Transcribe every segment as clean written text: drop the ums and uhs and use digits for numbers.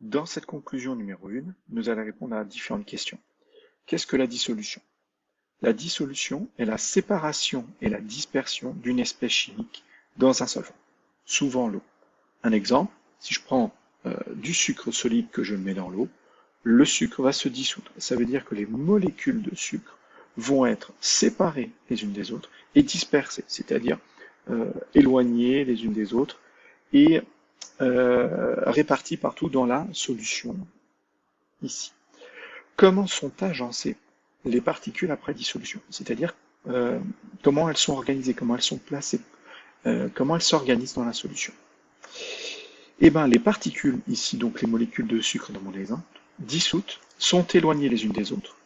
Dans cette conclusion numéro 1, nous allons répondre à différentes questions. Qu'est-ce que la dissolution? La dissolution est la séparation et la dispersion d'une espèce chimique dans un solvant, souvent l'eau. Un exemple, si je prends du sucre solide que je mets dans l'eau, le sucre va se dissoudre. Ça veut dire que les molécules de sucre vont être séparées les unes des autres et dispersées, c'est-à-dire éloignées les unes des autres et réparties partout dans la solution ici. Comment sont agencées les particules après dissolution? C'est-à-dire comment elles sont organisées, comment elles sont placées, comment elles s'organisent dans la solution. Eh bien, les particules ici, donc les molécules de sucre dans mon exemple, dissoutes, sont éloignées les unes des autres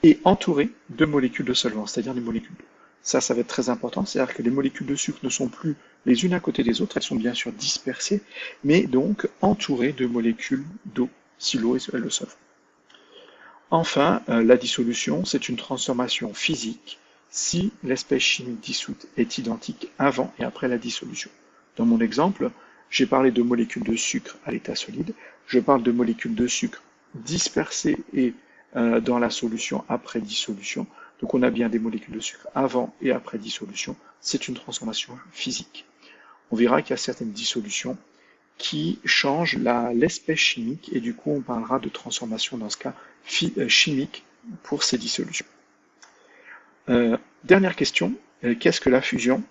et entourées de molécules de solvant, c'est-à-dire des molécules d'eau. Ça va être très important, c'est-à-dire que les molécules de sucre ne sont plus les unes à côté des autres, elles sont bien sûr dispersées, mais donc entourées de molécules d'eau, si l'eau est le solvant. Enfin, la dissolution, c'est une transformation physique si l'espèce chimique dissoute est identique avant et après la dissolution. Dans mon exemple, j'ai parlé de molécules de sucre à l'état solide, je parle de molécules de sucre dispersées et dans la solution après dissolution. Donc on a bien des molécules de sucre avant et après dissolution, c'est une transformation physique. On verra qu'il y a certaines dissolutions qui changent l'espèce chimique et du coup on parlera de transformation dans ce cas chimique pour ces dissolutions. Dernière question, qu'est-ce que la fusion?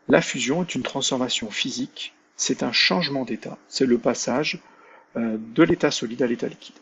La fusion est une transformation physique, c'est un changement d'état, c'est le passage de l'état solide à l'état liquide.